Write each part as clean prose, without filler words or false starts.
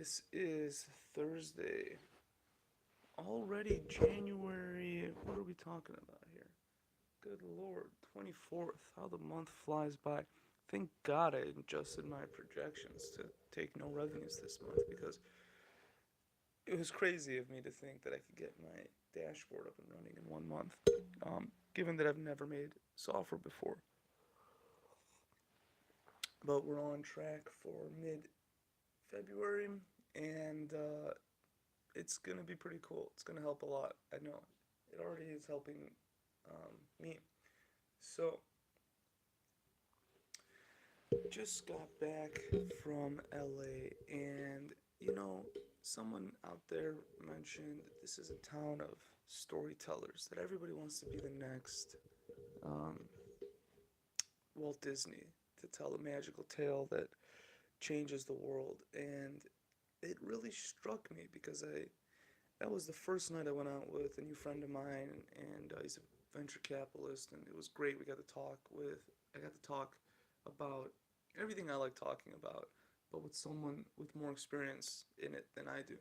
This is Thursday. Already January. What are we talking about here? Good Lord. 24th. How the month flies by. Thank God I adjusted my projections to take no revenues this month because it was crazy of me to think that I could get my dashboard up and running in 1 month. Given that I've never made software before. But we're on track for mid February and it's gonna be pretty cool. It's gonna help a lot. I know it already is helping me. So just got back from LA, and someone out there mentioned that this is a town of storytellers. That everybody wants to be the next um, Walt Disney to tell a magical tale that changes the world, and it really struck me because I that was the first night I went out with a new friend of mine, and he's a venture capitalist, and it was great. I got to talk about everything I like talking about, but with someone with more experience in it than I do,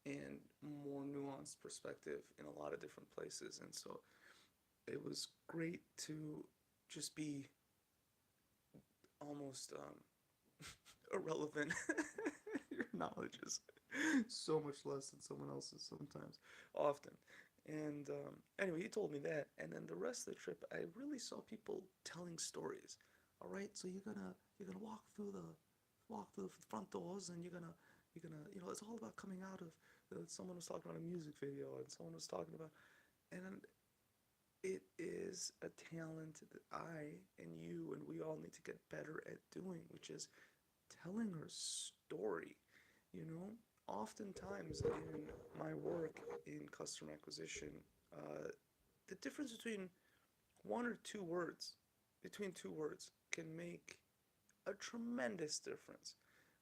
and more nuanced perspective in a lot of different places. And so it was great to just be almost irrelevant. Your knowledge is so much less than someone else's sometimes, often. And anyway, he told me that, and then the rest of the trip, I really saw people telling stories. All right, so you're gonna walk through the front doors, and you're gonna it's all about coming out of. Someone was talking about a music video, and someone was talking about, and it is a talent that I and you and we all need to get better at doing, which is telling her story. You know, oftentimes in my work in customer acquisition, uh, the difference between two words, can make a tremendous difference.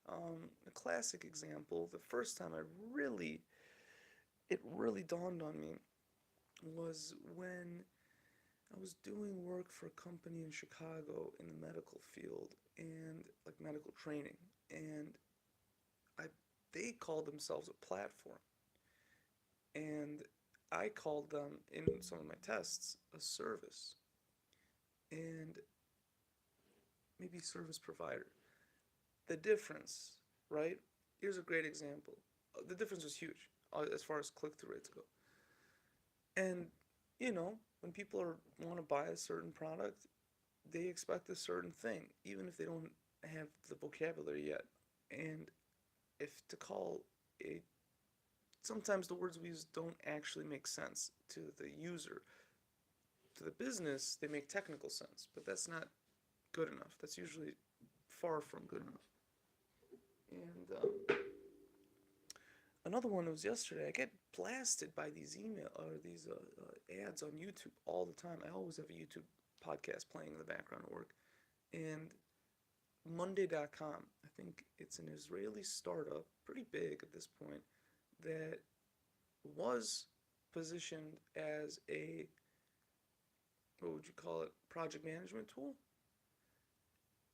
A classic example, the first time it really dawned on me was when I was doing work for a company in Chicago in the medical field and like medical training, and I they called themselves a platform, and I called them in some of my tests a service and maybe service provider. The difference, right? Here's a great example. The difference was huge as far as click through rates go. And when people want to buy a certain product, they expect a certain thing, even if they don't have the vocabulary yet. And if to call a sometimes the words we use don't actually make sense to the user. To the business, they make technical sense, but that's not good enough. That's usually far from good enough. And another one was yesterday. I get blasted by these email or these ads on YouTube all the time. I always have a YouTube podcast playing in the background at work. And Monday.com, I think it's an Israeli startup, pretty big at this point, that was positioned as a, what would you call it, project management tool.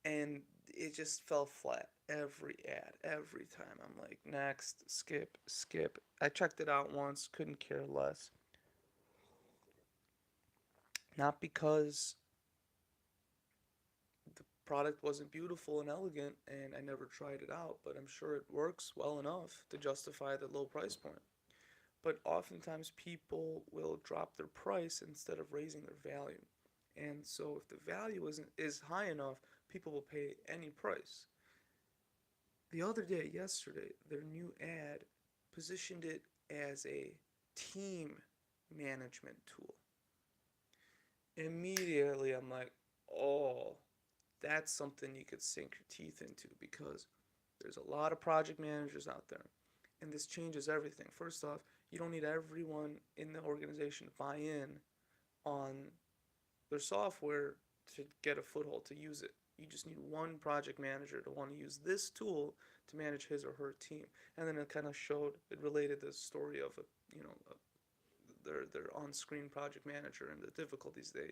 And it just fell flat every ad, every time. I'm like, next, skip, skip. I checked it out once, couldn't care less. Not because the product wasn't beautiful and elegant and I never tried it out, but I'm sure it works well enough to justify the low price point. But oftentimes people will drop their price instead of raising their value. And so if the value is high enough, people will pay any price. The other day, yesterday, their new ad positioned it as a team management tool. Immediately, I'm like, oh, that's something you could sink your teeth into because there's a lot of project managers out there. And this changes everything. First off, you don't need everyone in the organization to buy in on their software to get a foothold to use it. You just need one project manager to want to use this tool to manage his or her team. And then it related the story of their on-screen project manager and the difficulties they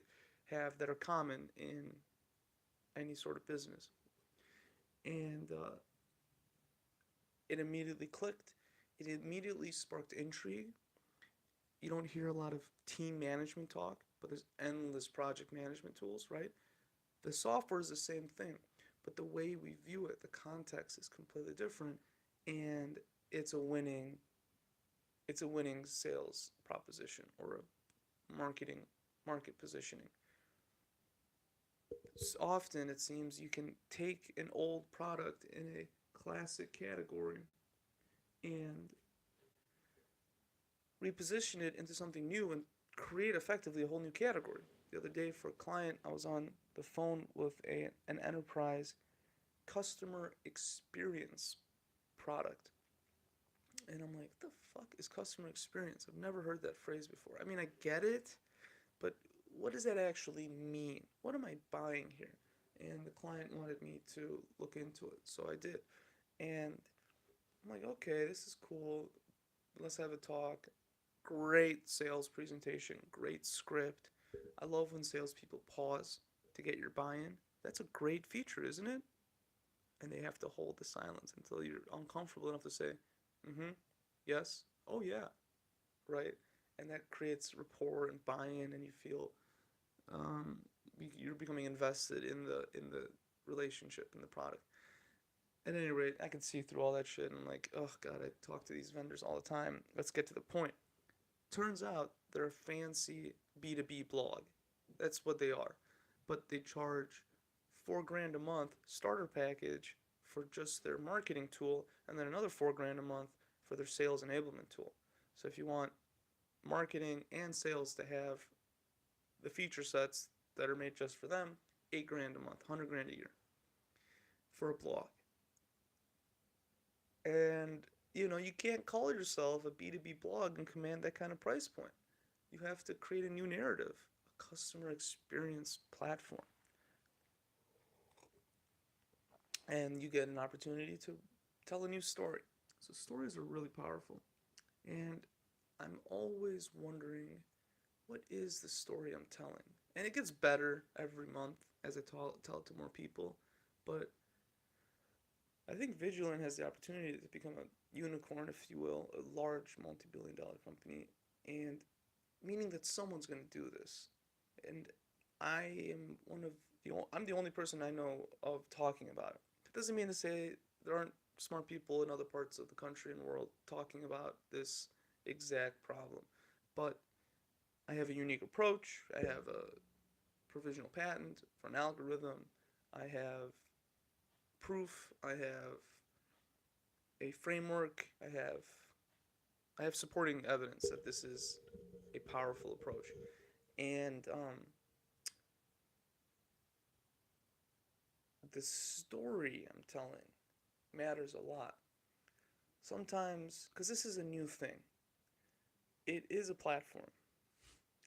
have that are common in any sort of business. And it immediately clicked. It immediately sparked intrigue. You don't hear a lot of team management talk, but there's endless project management tools, right? The software is the same thing, but the way we view it, the context is completely different, and it's a winning it's a winning sales proposition or a market positioning. So often it seems you can take an old product in a classic category and reposition it into something new and create effectively a whole new category. The other day for a client, I was on the phone with an enterprise customer experience product. And I'm like, what the fuck is customer experience? I've never heard that phrase before. I mean, I get it, but what does that actually mean? What am I buying here? And the client wanted me to look into it, so I did. And I'm like, okay, this is cool. Let's have a talk. Great sales presentation, great script. I love when salespeople pause to get your buy in. That's a great feature, isn't it? And they have to hold the silence until you're uncomfortable enough to say, mm hmm, yes, oh yeah, right? And that creates rapport and buy in, and you feel um, you're becoming invested in the relationship and the product. At any rate, I can see through all that shit and I'm like, oh god, I talk to these vendors all the time. Let's get to the point. Turns out they're a fancy B2B blog. That's what they are. But they charge 4 grand a month starter package for just their marketing tool, and then another 4 grand a month for their sales enablement tool. So if you want marketing and sales to have the feature sets that are made just for them, 8 grand a month, 100 grand a year for a blog. And you can't call yourself a B2B blog and command that kind of price point. You have to create a new narrative, a customer experience platform. And you get an opportunity to tell a new story. So stories are really powerful. And I'm always wondering, what is the story I'm telling? And it gets better every month as I tell it to more people. But I think Vidulant has the opportunity to become a unicorn, if you will, a large multi-billion-dollar company, and meaning that someone's going to do this. And I am I'm the only person I know of talking about it. It doesn't mean to say there aren't smart people in other parts of the country and world talking about this exact problem. But I have a unique approach. I have a provisional patent for an algorithm. I have proof. I have a framework. I have supporting evidence that this is a powerful approach. And the story I'm telling matters a lot. Sometimes, because this is a new thing, it is a platform.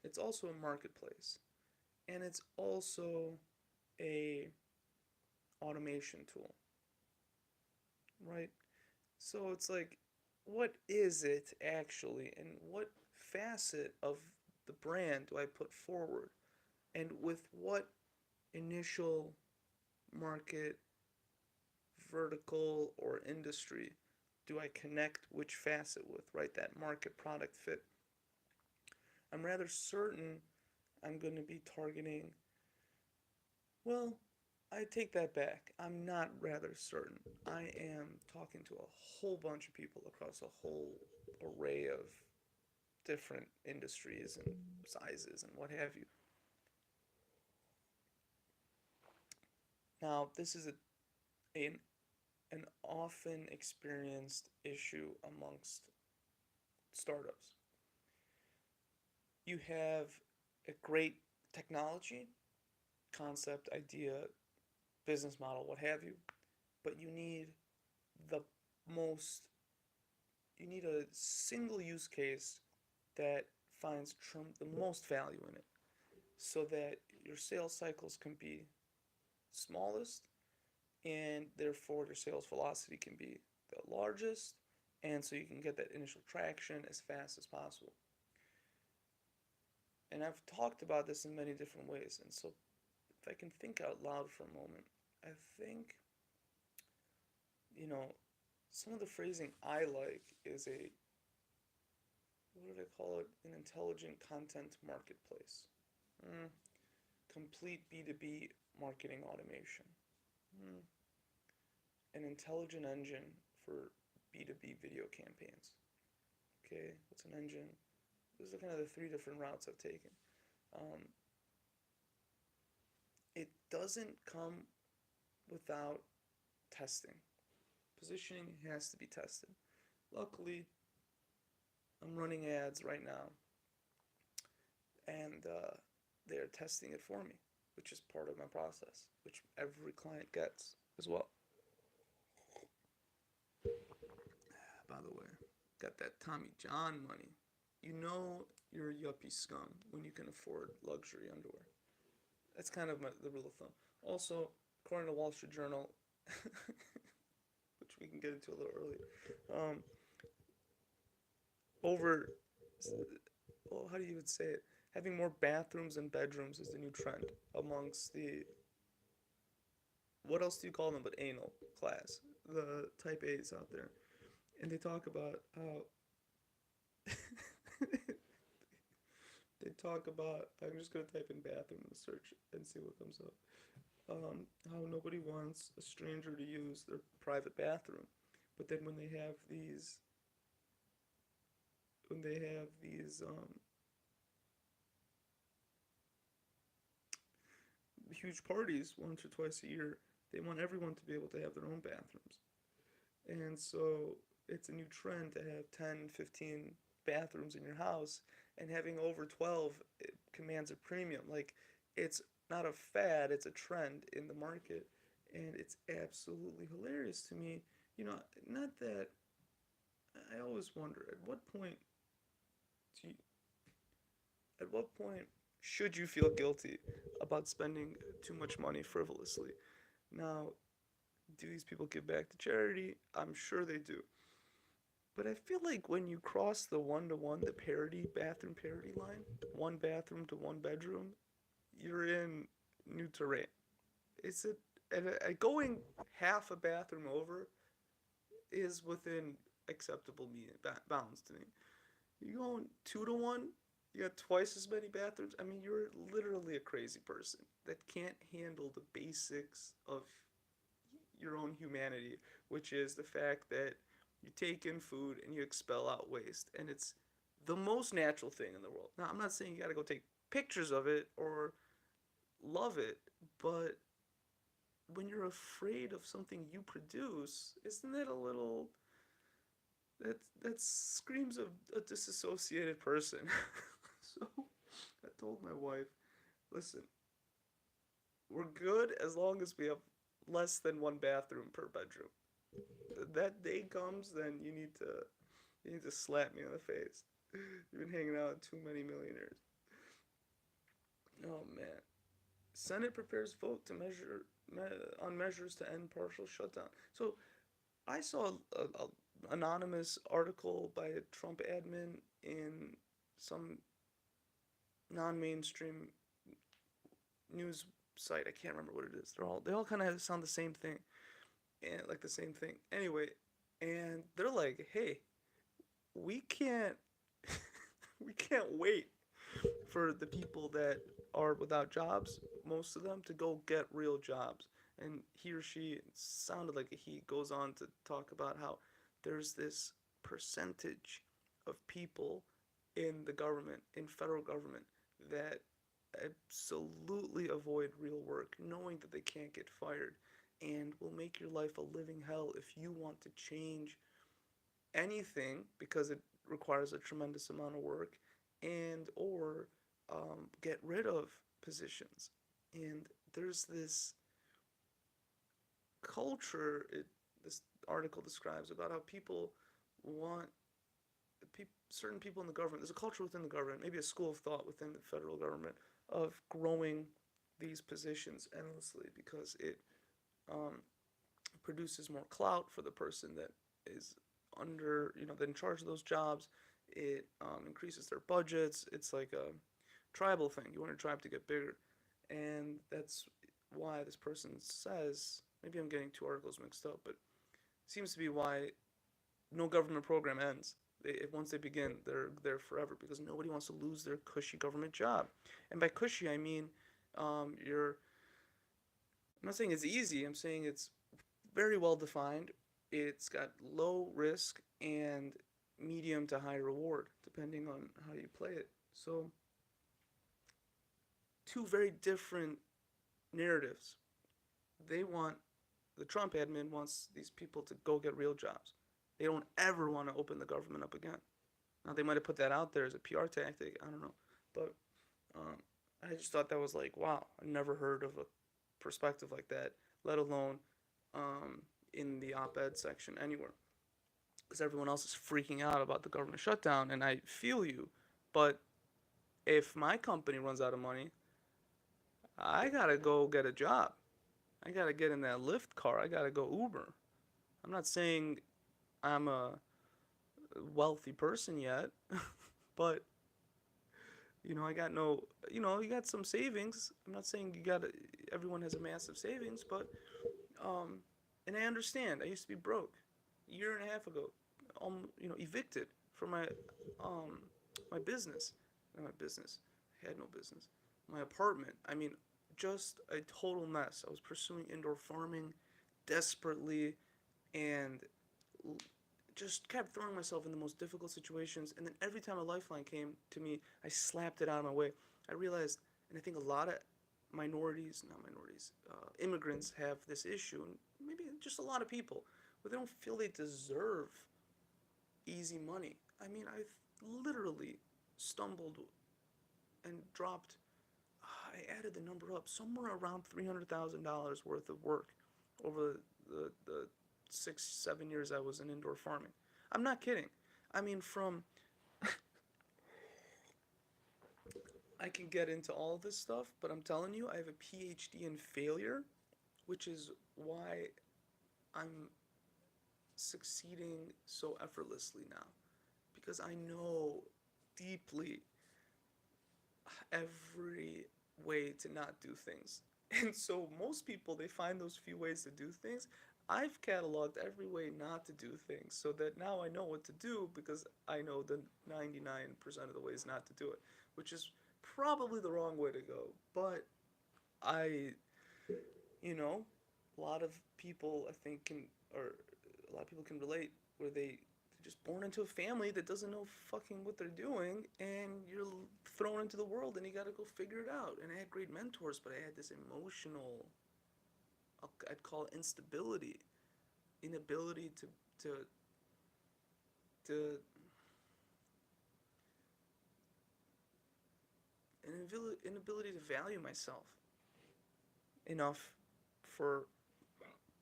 It's also a marketplace. And it's also a automation tool, right? So it's like, what is it actually, and what facet of the brand do I put forward, and with what initial market vertical or industry do I connect which facet with, right? That market product fit. I'm rather certain I'm going to be targeting, well, I take that back. I'm not rather certain. I am talking to a whole bunch of people across a whole array of different industries and sizes and what have you. Now, this is an often experienced issue amongst startups. You have a great technology, concept, idea, business model, what have you, but the most, you need a single use case that finds the most value in it so that your sales cycles can be smallest and therefore your sales velocity can be the largest, and so you can get that initial traction as fast as possible. And I've talked about this in many different ways, and so if I can think out loud for a moment, I think, you know, some of the phrasing I like is what did I call it? An intelligent content marketplace. Mm, complete B2B marketing automation. Mm, an intelligent engine for B2B video campaigns. Okay, what's an engine? Those are kind of the three different routes I've taken. Um, it doesn't come without testing. Positioning has to be tested. Luckily, I'm running ads right now, and they're testing it for me, which is part of my process, which every client gets as well. By the way, got that Tommy John money. You know you're a yuppie scum when you can afford luxury underwear. That's kind of the rule of thumb. Also, according to Wall Street Journal, which we can get into a little earlier, over, well, how do you would say it? Having more bathrooms and bedrooms is the new trend amongst the, what else do you call them but anal class, the type A's out there. And they talk about how they talk about, I'm just going to type in bathroom in the search and see what comes up. How nobody wants a stranger to use their private bathroom. But then when they have these huge parties once or twice a year, they want everyone to be able to have their own bathrooms. And so it's a new trend to have 10, 15 bathrooms in your house, and having over 12 it commands a premium. Like, it's not a fad, it's a trend in the market. And it's absolutely hilarious to me. You know, not that I always wonder do you, at what point should you feel guilty about spending too much money frivolously? Now, do these people give back to charity? I'm sure they do. But I feel like when you cross the one to one, the bathroom parity line, one bathroom to one bedroom, you're in new terrain. It's a, and going half a bathroom over is within acceptable bounds to me. You going 2 to 1, you got twice as many bathrooms. I mean, you're literally a crazy person that can't handle the basics of your own humanity, which is the fact that you take in food and you expel out waste. And it's the most natural thing in the world. Now, I'm not saying you gotta go take pictures of it or love it, but when you're afraid of something you produce, isn't that a little. That screams of a disassociated person. So I told my wife, listen, we're good as long as we have less than one bathroom per bedroom. That day comes, then you need to slap me in the face. You've been hanging out with too many millionaires. Oh man. Senate prepares vote to on measures to end partial shutdown. So I saw a anonymous article by a Trump admin in some non-mainstream news site. I can't remember what it is. They all kind of sound the same thing, and like the same thing. Anyway, and they're like, "Hey, we can't we can't wait for the people that are without jobs, most of them, to go get real jobs." And he or she sounded like he goes on to talk about how there's this percentage of people in the government, in federal government, that absolutely avoid real work, knowing that they can't get fired, and will make your life a living hell if you want to change anything because it requires a tremendous amount of work, and or get rid of positions. And there's this culture this article describes about how people want certain people in the government. There's a culture within the government, maybe a school of thought within the federal government, of growing these positions endlessly because it um, produces more clout for the person that is that in charge of those jobs. It increases their budgets. It's like a tribal thing. You want your tribe to get bigger, and that's why this person says. Maybe I'm getting two articles mixed up, but seems to be why no government program ends. Once they begin, they're there forever because nobody wants to lose their cushy government job. And by cushy, I mean you're. I'm not saying it's easy. I'm saying it's very well defined. It's got low risk and medium to high reward, depending on how you play it. So, two very different narratives. They want the Trump admin wants these people to go get real jobs. They don't ever want to open the government up again. Now they might have put that out there as a PR tactic. I don't know, but um, I just thought that was like, wow, I never heard of a perspective like that, let alone in the op-ed section anywhere, because everyone else is freaking out about the government shutdown, and I feel you, but if my company runs out of money, I gotta go get a job. I gotta get in that Lyft car. I gotta go Uber. I'm not saying I'm a wealthy person yet, but I got no, you got some savings. I'm not saying everyone has a massive savings, but, um, and I understand. I used to be broke a year and a half ago, evicted from um, my business. Not my business. I had no business. My apartment. I mean, just a total mess. I was pursuing indoor farming desperately, and just kept throwing myself in the most difficult situations. And then every time a lifeline came to me, I slapped it out of my way. I realized, and I think a lot of immigrants have this issue, and maybe just a lot of people, where they don't feel they deserve easy money. I mean, I literally stumbled and dropped, I added the number up, somewhere around $300,000 worth of work over the 6, 7 years I was in indoor farming. I'm not kidding. I mean, I can get into all of this stuff, but I'm telling you, I have a PhD in failure, which is why I'm succeeding so effortlessly now. Because I know deeply every way to not do things. And so most people, they find those few ways to do things. I've cataloged every way not to do things so that now I know what to do because I know the 99% of the ways not to do it, which is probably the wrong way to go. But I, you know, a lot of people I think or a lot of people can relate where they're just born into a family that doesn't know fucking what they're doing, and you're thrown into the world and you gotta go figure it out. And I had great mentors, but I had this emotional, I'd call it instability, inability to to an inability to value myself enough for,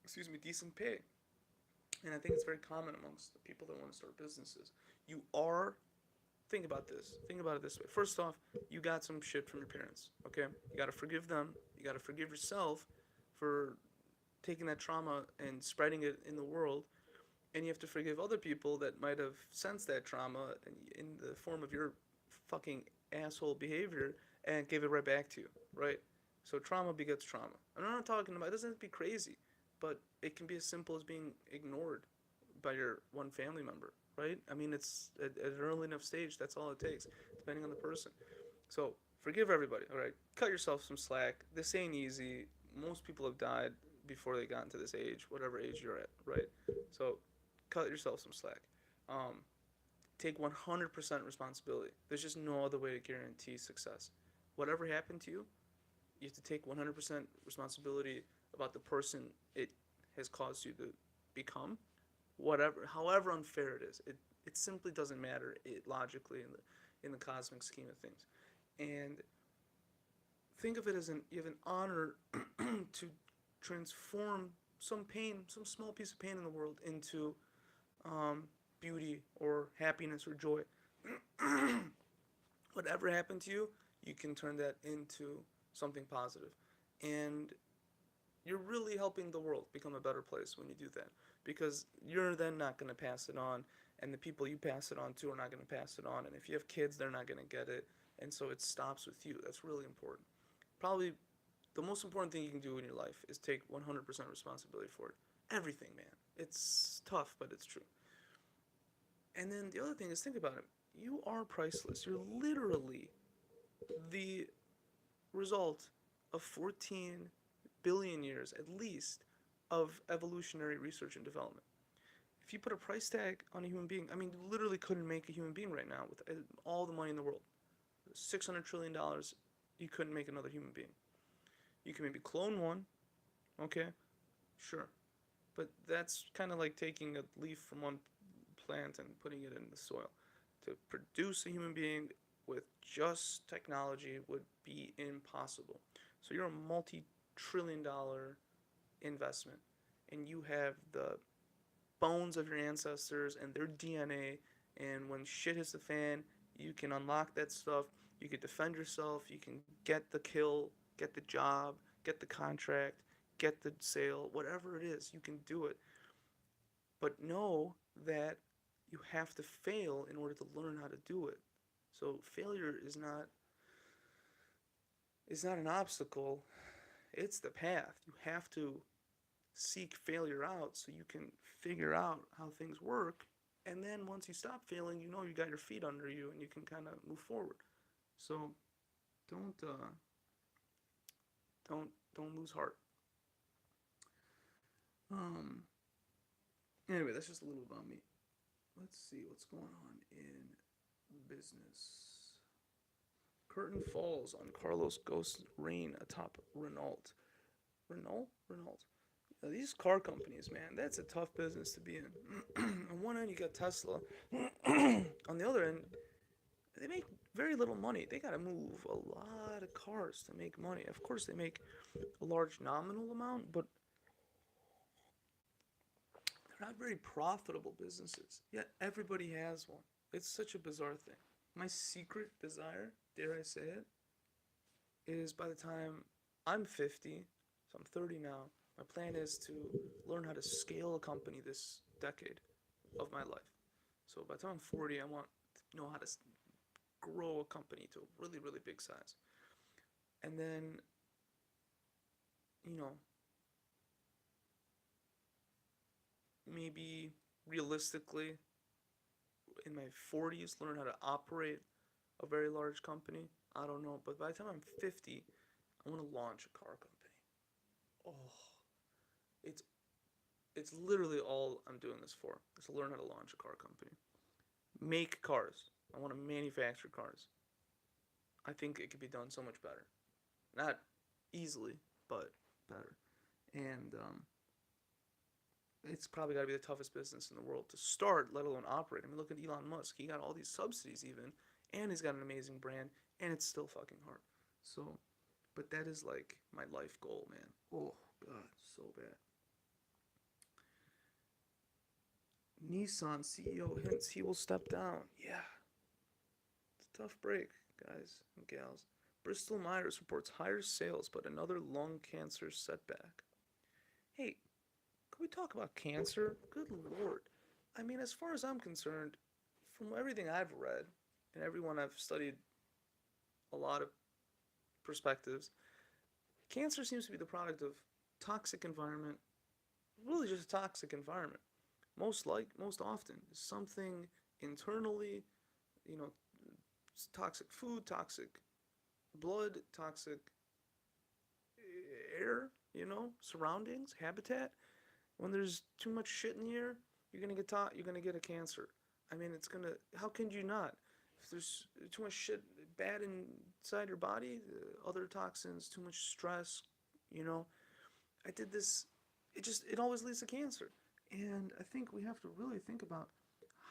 excuse me, decent pay. And I think it's very common amongst the people that want to start businesses. You are, think about this. Think about it this way. First off, you got some shit from your parents, okay? You got to forgive them. You got to forgive yourself for taking that trauma and spreading it in the world. And you have to forgive other people that might have sensed that trauma in the form of your fucking asshole behavior and gave it right back to you, right? So trauma begets trauma. I'm not talking about, it doesn't have to be crazy, but it can be as simple as being ignored by your one family member, right? I mean, it's at an early enough stage, that's all it takes, depending on the person. So forgive everybody, all right? Cut yourself some slack. This ain't easy. Most people have died before they got into this age, whatever age you're at, right? So cut yourself some slack. Um, Take 100% responsibility. There's just no other way to guarantee success. Whatever happened to you, you have to take 100% responsibility about the person it has caused you to become. Whatever, however unfair it is, it simply doesn't matter logically in the cosmic scheme of things. And think of it as you have an honor to transform some pain, some small piece of pain in the world into um, beauty or happiness or joy. Whatever happened to you, you can turn that into something positive. And you're really helping the world become a better place when you do that. Because you're then not going to pass it on, and the people you pass it on to are not going to pass it on. And if you have kids, they're not going to get it. And so it stops with you. That's really important. Probably the most important thing you can do in your life is take 100% responsibility for it. everything, man. It's tough, but it's true. And then the other thing is, think about it. You are priceless. You're literally the result of 14 billion years, at least, of evolutionary research and development. If you put a price tag on a human being, I mean, you literally couldn't make a human being right now with all the money in the world. $600 trillion, you couldn't make another human being. You can maybe clone one, okay, sure. But that's kind of like taking a leaf from one plant and putting it in the soil. To produce a human being with just technology would be impossible. So you're a multi-trillion-dollar investment, and you have the bones of your ancestors and their DNA, and when shit hits the fan, you can unlock that stuff. You can defend yourself. You can get the kill, get the job, get the contract, get the sale, whatever it is, you can do it. But know that you have to fail in order to learn how to do it. So failure is not an obstacle, it's the path. You have to seek failure out so you can figure out how things work. And then once you stop failing, you know you got your feet under you and you can kind of move forward. So don't don't lose heart. Um. Anyway, that's just a little about me. Let's see what's going on in business. Curtain falls on Carlos Ghost's reign atop Renault. Renault. These car companies, man, that's a tough business to be in. On one end, you got Tesla. On the other end, they make very little money. They got to move a lot of cars to make money. Of course, they make a large nominal amount, but they're not very profitable businesses. Yet everybody has one. It's such a bizarre thing. My secret desire, dare I say it, is by the time I'm 50, so I'm 30 now, my plan is to learn how to scale a company this decade of my life. So by the time I'm 40, I want to know how to grow a company to a really, really big size. And then, you know, maybe realistically, in my 40s, learn how to operate a very large company. I don't know. But by the time I'm 50, I want to launch a car company. Oh, it's it's literally all I'm doing this for, is to learn how to launch a car company. Make cars. I want to manufacture cars. I think it could be done so much better. Not easily, but better. And it's probably got to be the toughest business in the world to start, let alone operate. I mean, look at Elon Musk. He got all these subsidies even, and he's got an amazing brand, and it's still fucking hard. So, but that is like my life goal, man. Oh, God, so bad. Nissan CEO hints he will step down. Yeah, it's a tough break, guys and gals. Bristol Myers reports higher sales, but another lung cancer setback. Hey, can we talk about cancer? Good lord. I mean, as far as I'm concerned, from everything I've read and everyone I've studied a lot of perspectives, cancer seems to be the product of toxic environment, really just a toxic environment. Most often, something internally, you know, toxic food, toxic blood, toxic air, surroundings, habitat. When there's too much shit in the air, you're gonna get a cancer. I mean, it's gonna. How can you not? If there's too much shit bad inside your body, other toxins, too much stress, you know. I did this. It always leads to cancer, and I think we have to really think about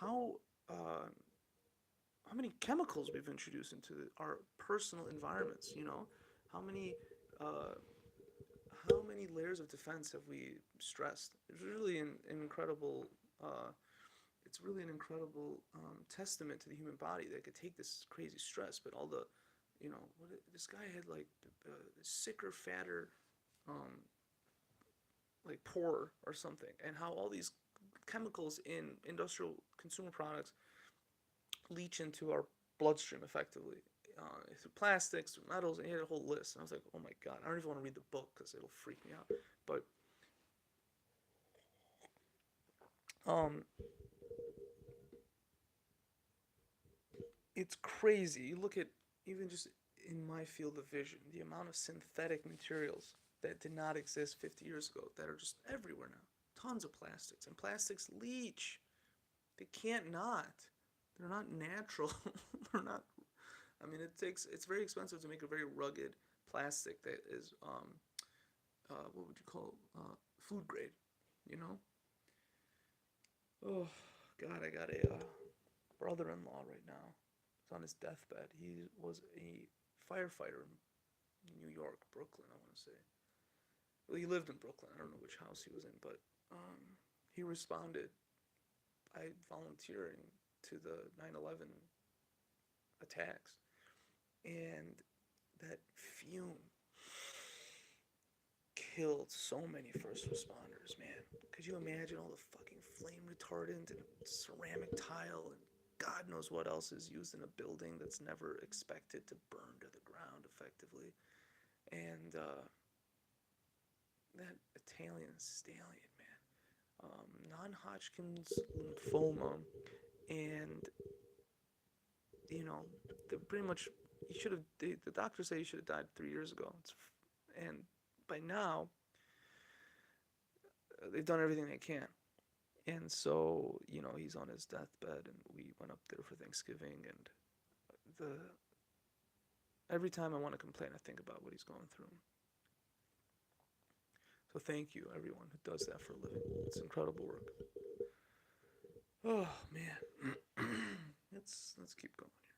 how how many chemicals we've introduced into our personal environments. How many uh, how many layers of defense have we stressed? It's really an incredible. It's really an incredible testament to the human body that could take this crazy stress, but all the, this guy had like sicker, fatter, um, like poorer or something, and how all these chemicals in industrial consumer products leach into our bloodstream effectively, through plastics, through metals, and he had a whole list. And I was like, oh my god, I don't even want to read the book because it'll freak me out. But Um, it's crazy. You look at even just in my field of vision, the amount of synthetic materials that did not exist 50 years ago that are just everywhere now. Tons of plastics, and plastics leach. They can't not. They're not natural. They're not. I mean, it's very expensive to make a very rugged plastic that is what would you call food grade, you know? Oh God, I got a brother-in-law right now. He's on his deathbed. He was a firefighter in New York, Brooklyn, I want to say. Well, he lived in Brooklyn. I don't know which house he was in, but he responded by volunteering to the 9/11 attacks, and that fume killed so many first responders, man. Could you imagine all the fucking flame retardant and ceramic tile and God knows what else is used in a building that's never expected to burn to the ground effectively? And that Italian stallion, man, non-Hodgkin's lymphoma, and you know, pretty much he should have. The doctors say he should have died 3 years ago. And by now, they've done everything they can. And so, he's on his deathbed, and we went up there for Thanksgiving. And the every time I want to complain, I think about what he's going through. So thank you, everyone who does that for a living. It's incredible work. Oh man, let's keep going here.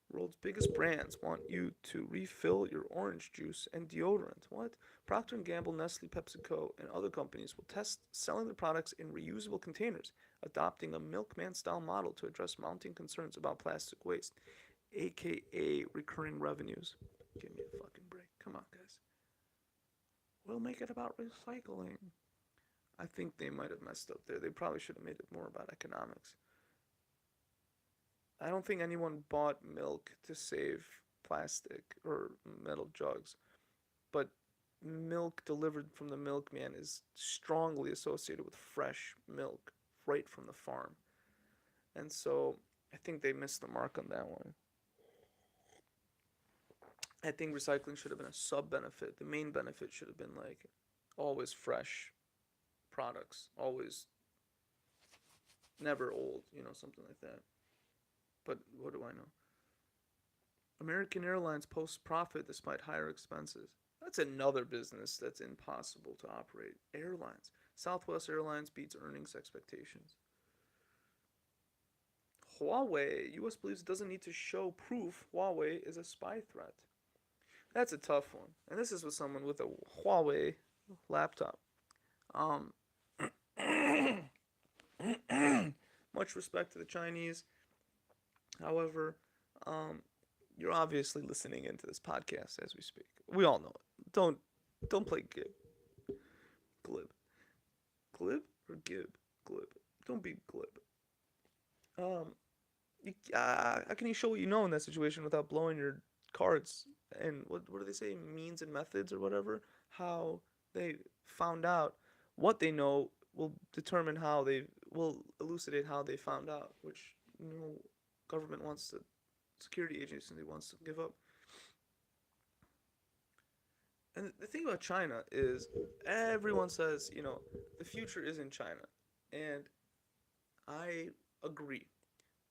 World's biggest brands want you to refill your orange juice and deodorant. What? Procter & Gamble, Nestle, PepsiCo, and other companies will test selling their products in reusable containers, adopting a milkman-style model to address mounting concerns about plastic waste, aka recurring revenues. Give me a fucking break. Come on, guys. We'll make it about recycling. I think they might have messed up there. They probably should have made it more about economics. I don't think anyone bought milk to save plastic or metal jugs, but milk delivered from the milkman is strongly associated with fresh milk right from the farm. And so I think they missed the mark on that one. I think recycling should have been a sub benefit. The main benefit should have been like always fresh products, always never old, something like that. But what do I know? American Airlines posts profit despite higher expenses. That's another business that's impossible to operate. Airlines. Southwest Airlines beats earnings expectations. Huawei. U.S. believes it doesn't need to show proof Huawei is a spy threat. That's a tough one. And this is with someone with a Huawei laptop. Much respect to the Chinese. However, you're obviously listening into this podcast as we speak. We all know it. Don't play glib, glib or gib, glib. Don't be glib. How can you show what you know in that situation without blowing your cards? And what do they say? Means and methods or whatever. How they found out what they know will determine how they will elucidate how they found out, which no government wants to, security agency wants to give up. And the thing about China is everyone says, the future is in China. And I agree.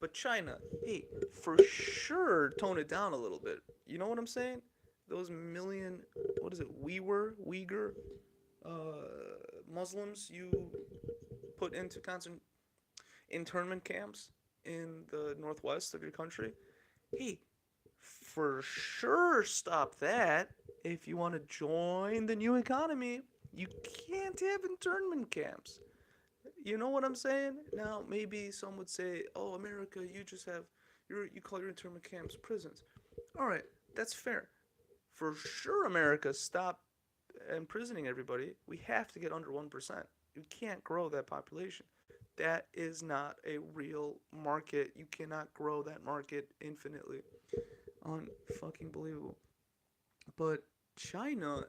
But China, hey, for sure tone it down a little bit. You know what I'm saying? Those million, what is it, Uyghur Muslims you put into internment camps in the northwest of your country. Hey, for sure stop that. If you want to join the new economy, you can't have internment camps. You know what I'm saying? Now, maybe some would say, oh, America, you just have, you call your internment camps prisons. All right, that's fair. For sure, America, stop imprisoning everybody. We have to get under 1%. You can't grow that population. That is not a real market. You cannot grow that market infinitely. Unfucking believable. But China,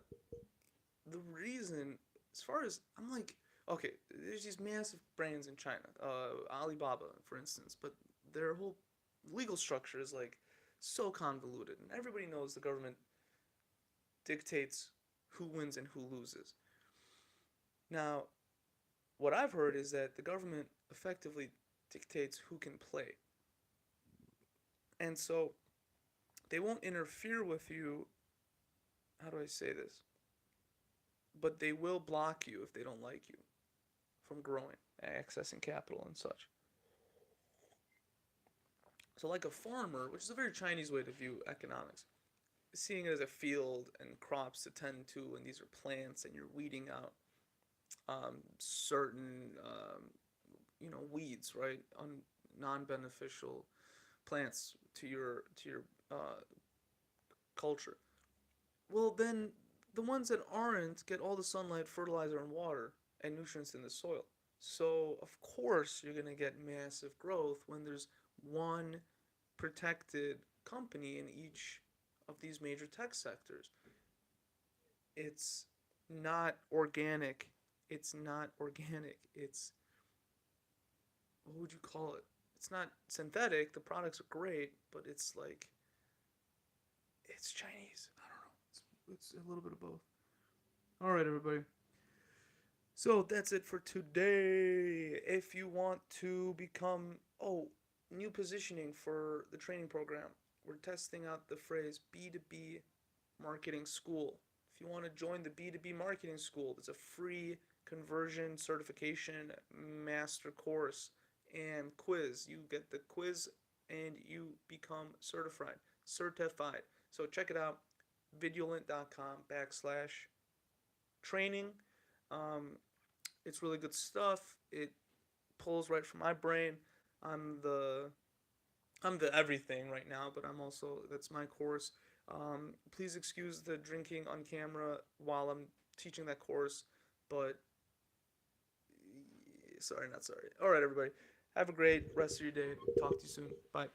the reason, as far as, I'm like, Okay, there's these massive brands in China, Alibaba, for instance, but their whole legal structure is like so convoluted, and everybody knows the government dictates who wins and who loses. Now, what I've heard is that the government effectively dictates who can play, and so they won't interfere with you. How do I say this? But they will block you if they don't like you from growing, accessing capital, and such. So, like a farmer, which is a very Chinese way to view economics, seeing it as a field and crops to tend to, and these are plants, and you're weeding out certain, weeds, right? Non-beneficial plants to your uh, culture. Well, then the ones that aren't get all the sunlight, fertilizer, and water and nutrients in the soil. So of course you're gonna get massive growth when there's one protected company in each of these major tech sectors. It's not organic. It's not organic. It's, what would you call it? It's not synthetic. The products are great, but it's like, it's Chinese. I don't know. It's a little bit of both. All right, everybody. So that's it for today. If you want to become, new positioning for the training program, we're testing out the phrase B2B marketing school. If you want to join the B2B marketing school, it's a free conversion certification master course and quiz. You get the quiz and you become certified. So check it out, vidulant.com/training. Um, it's really good stuff. It pulls right from my brain. I'm the I'm the everything right now, but I'm also, that's my course. Please excuse the drinking on camera while I'm teaching that course, but sorry, not sorry. All right, everybody. Have a great rest of your day. Talk to you soon. Bye.